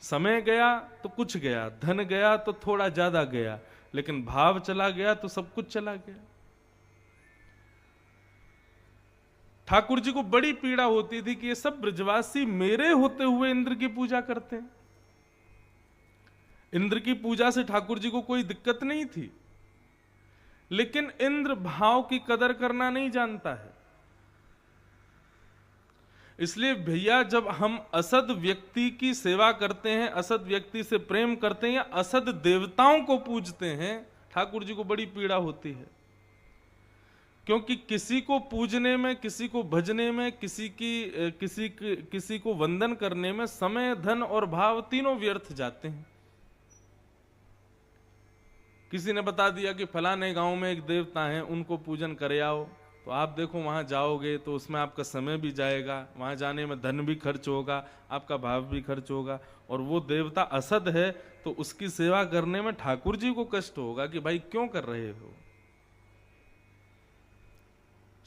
समय गया तो कुछ गया, धन गया तो थोड़ा ज्यादा गया, लेकिन भाव चला गया तो सब कुछ चला गया। ठाकुर जी को बड़ी पीड़ा होती थी कि ये सब ब्रजवासी मेरे होते हुए इंद्र की पूजा करते हैं। इंद्र की पूजा से ठाकुर जी को कोई दिक्कत नहीं थी, लेकिन इंद्र भाव की कदर करना नहीं जानता है। इसलिए भैया, जब हम असद व्यक्ति की सेवा करते हैं, असद व्यक्ति से प्रेम करते हैं या असद देवताओं को पूजते हैं, ठाकुर जी को बड़ी पीड़ा होती है। क्योंकि किसी को पूजने में, किसी को भजने में, किसी को वंदन करने में समय, धन और भाव तीनों व्यर्थ जाते हैं। किसी ने बता दिया कि फलाने गांव में एक देवता हैं, उनको पूजन करे आओ, तो आप देखो वहां जाओगे तो उसमें आपका समय भी जाएगा, वहां जाने में धन भी खर्च होगा, आपका भाव भी खर्च होगा, और वो देवता असद है तो उसकी सेवा करने में ठाकुर जी को कष्ट होगा कि भाई क्यों कर रहे हो।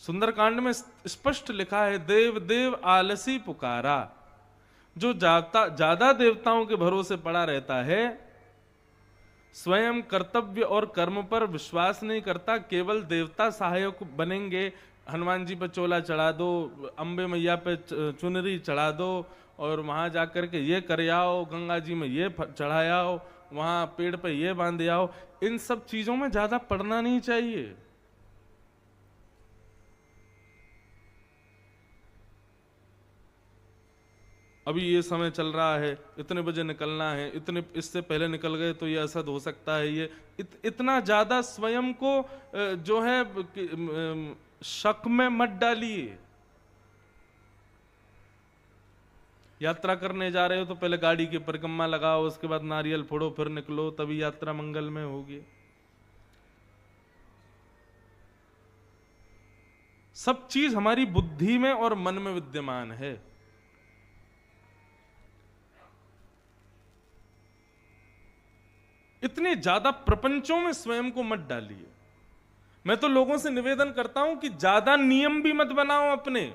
सुंदरकांड में स्पष्ट लिखा है, देव देव आलसी पुकारा। जो ज्यादा देवताओं के भरोसे पड़ा रहता है, स्वयं कर्तव्य और कर्म पर विश्वास नहीं करता, केवल देवता सहायक बनेंगे, हनुमान जी पर चोला चढ़ा दो, अंबे मैया पे चुनरी चढ़ा दो, और वहां जाकर के ये कर आओ, गंगा जी में ये चढ़ाओ, वहां पेड़ पे ये बांध आओ, इन सब चीजों में ज्यादा पड़ना नहीं चाहिए। अभी ये समय चल रहा है, इतने बजे निकलना है, इतने इससे पहले निकल गए तो ये असद हो सकता है, ये इतना ज्यादा स्वयं को जो है शक में मत डालिए। यात्रा करने जा रहे हो तो पहले गाड़ी की परिक्रमा लगाओ, उसके बाद नारियल फोड़ो, फिर निकलो, तभी यात्रा मंगलमय होगी। सब चीज हमारी बुद्धि में और मन में विद्यमान है। इतने ज्यादा प्रपंचों में स्वयं को मत डालिए। मैं तो लोगों से निवेदन करता हूं कि ज्यादा नियम भी मत बनाओ, अपने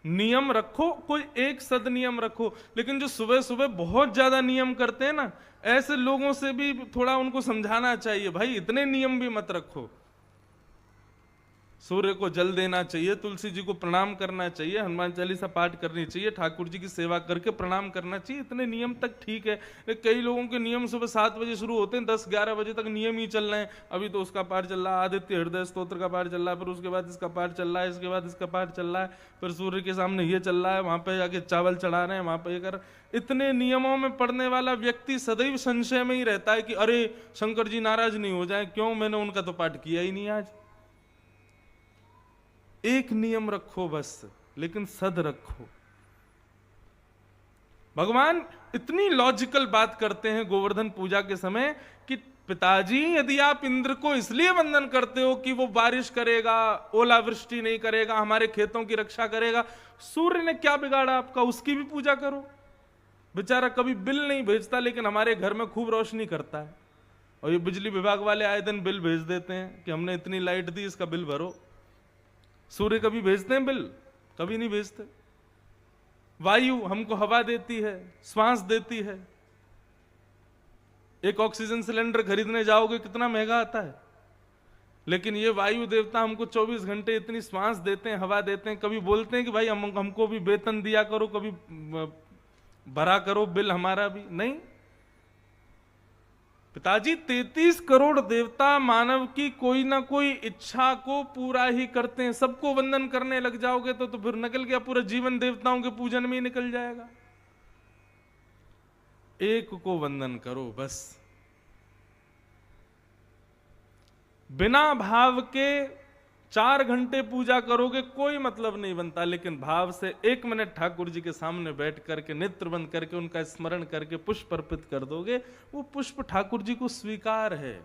नियम रखो, कोई एक सद नियम रखो, लेकिन जो सुबह सुबह बहुत ज्यादा नियम करते हैं ना, ऐसे लोगों से भी थोड़ा उनको समझाना चाहिए, भाई इतने नियम भी मत रखो। सूर्य को जल देना चाहिए, तुलसी जी को प्रणाम करना चाहिए, हनुमान चालीसा पाठ करनी चाहिए, ठाकुर जी की सेवा करके प्रणाम करना चाहिए, इतने नियम तक ठीक है। कई लोगों के नियम सुबह 7 बजे शुरू होते हैं, 10-11 बजे तक नियम ही चल रहे हैं। अभी तो उसका पाठ चल रहा है, आदित्य हृदय स्तोत्र का पाठ चल रहा है, फिर उसके बाद इसका पाठ चल रहा है, इसके बाद इसका पाठ चल रहा है, फिर सूर्य के सामने ये चल रहा है, वहां पर जाके चावल चढ़ा रहे हैं, वहां पर ये कर। इतने नियमों में पढ़ने वाला व्यक्ति सदैव संशय में ही रहता है कि अरे शंकर जी नाराज नहीं हो जाए, क्यों, मैंने उनका तो पाठ किया ही नहीं आज। एक नियम रखो बस, लेकिन सद रखो। भगवान इतनी लॉजिकल बात करते हैं गोवर्धन पूजा के समय कि पिताजी, यदि आप इंद्र को इसलिए वंदन करते हो कि वो बारिश करेगा, ओलावृष्टि नहीं करेगा, हमारे खेतों की रक्षा करेगा, सूर्य ने क्या बिगाड़ा आपका, उसकी भी पूजा करो। बेचारा कभी बिल नहीं भेजता, लेकिन हमारे घर में खूब रोशनी करता है। और ये बिजली विभाग वाले आए दिन बिल भेज देते हैं कि हमने इतनी लाइट दी, इसका बिल भरो। सूर्य कभी भेजते हैं बिल? कभी नहीं भेजते। वायु हमको हवा देती है, श्वास देती है। एक ऑक्सीजन सिलेंडर खरीदने जाओगे कितना महंगा आता है, लेकिन ये वायु देवता हमको 24 घंटे इतनी श्वास देते हैं, हवा देते हैं। कभी बोलते हैं कि भाई हमको भी वेतन दिया करो, कभी भरा करो बिल हमारा भी? नहीं। पिताजी 33 करोड़ देवता मानव की कोई ना कोई इच्छा को पूरा ही करते हैं। सबको वंदन करने लग जाओगे तो फिर निकल गया पूरा जीवन, देवताओं के पूजन में ही निकल जाएगा। एक को वंदन करो बस। बिना भाव के 4 घंटे पूजा करोगे कोई मतलब नहीं बनता, लेकिन भाव से 1 मिनट ठाकुर जी के सामने बैठ करके, नेत्र बंद करके, उनका स्मरण करके पुष्प अर्पित कर दोगे, वो पुष्प ठाकुर जी को स्वीकार है।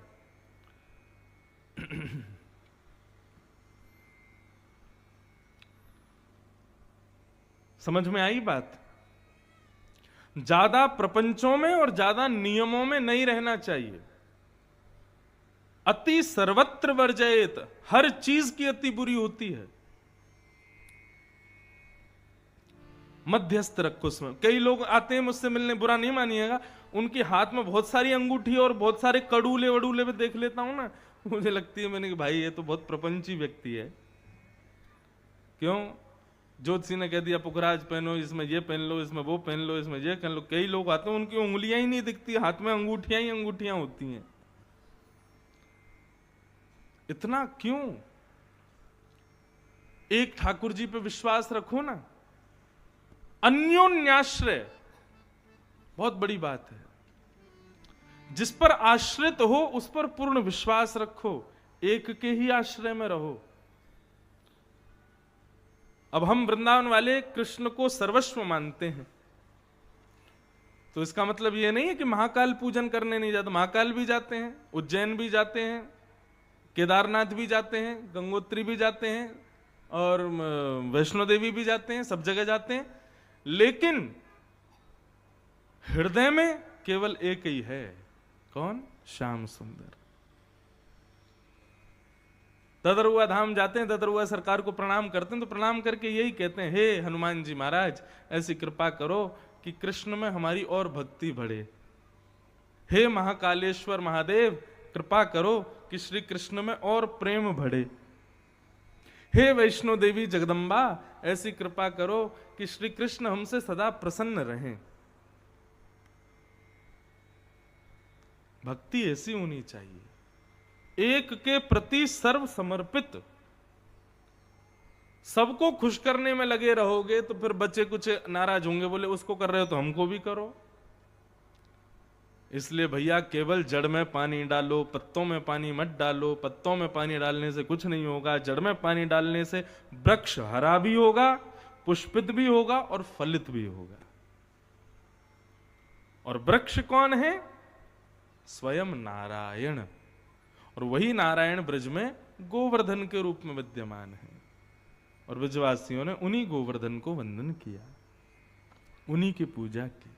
समझ में आई बात? ज्यादा प्रपंचों में और ज्यादा नियमों में नहीं रहना चाहिए। अति सर्वत्र वर्जयेत, हर चीज की अति बुरी होती है। मध्यस्थ रखो उसमें। कई लोग आते हैं मुझसे मिलने, बुरा नहीं मानिएगा, उनके हाथ में बहुत सारी अंगूठी और बहुत सारे कड़ूले वड़ूले में देख लेता हूं ना, मुझे लगती है मैंने कि भाई ये तो बहुत प्रपंची व्यक्ति है। क्यों? ज्योतिषी ने कह दिया पुखराज पहनो, इसमें ये पहन लो, इसमें वो पहन लो, इसमें ये पहन लो। कई लोग आते हैं उनकी उंगलियां ही नहीं दिखती, हाथ में अंगूठियां ही अंगूठियां होती हैं। इतना क्यों? एक ठाकुर जी पे विश्वास रखो ना। अन्योन्याश्रय बहुत बड़ी बात है। जिस पर आश्रित हो उस पर पूर्ण विश्वास रखो, एक के ही आश्रय में रहो। अब हम वृंदावन वाले कृष्ण को सर्वस्व मानते हैं, तो इसका मतलब यह नहीं है कि महाकाल पूजन करने नहीं जाते। महाकाल भी जाते हैं, उज्जैन भी जाते हैं, केदारनाथ भी जाते हैं, गंगोत्री भी जाते हैं, और वैष्णो देवी भी जाते हैं, सब जगह जाते हैं। लेकिन हृदय में केवल एक ही है। कौन? श्याम सुंदर। ददरुआ धाम जाते हैं, ददरुआ सरकार को प्रणाम करते हैं, तो प्रणाम करके यही कहते हैं, हे हनुमान जी महाराज ऐसी कृपा करो कि कृष्ण में हमारी और भक्ति बढ़े। हे महाकालेश्वर महादेव कृपा करो कि श्री कृष्ण में और प्रेम बढ़े। हे वैष्णो देवी जगदम्बा ऐसी कृपा करो कि श्री कृष्ण हमसे सदा प्रसन्न रहें। भक्ति ऐसी होनी चाहिए, एक के प्रति सर्व समर्पित। सबको खुश करने में लगे रहोगे तो फिर बच्चे कुछ नाराज होंगे, बोले उसको कर रहे हो तो हमको भी करो। इसलिए भैया केवल जड़ में पानी डालो, पत्तों में पानी मत डालो। पत्तों में पानी डालने से कुछ नहीं होगा, जड़ में पानी डालने से वृक्ष हरा भी होगा, पुष्पित भी होगा और फलित भी होगा। और वृक्ष कौन है? स्वयं नारायण। और वही नारायण ब्रज में गोवर्धन के रूप में विद्यमान है। और ब्रजवासियों ने उन्हीं गोवर्धन को वंदन किया, उन्हीं की पूजा की।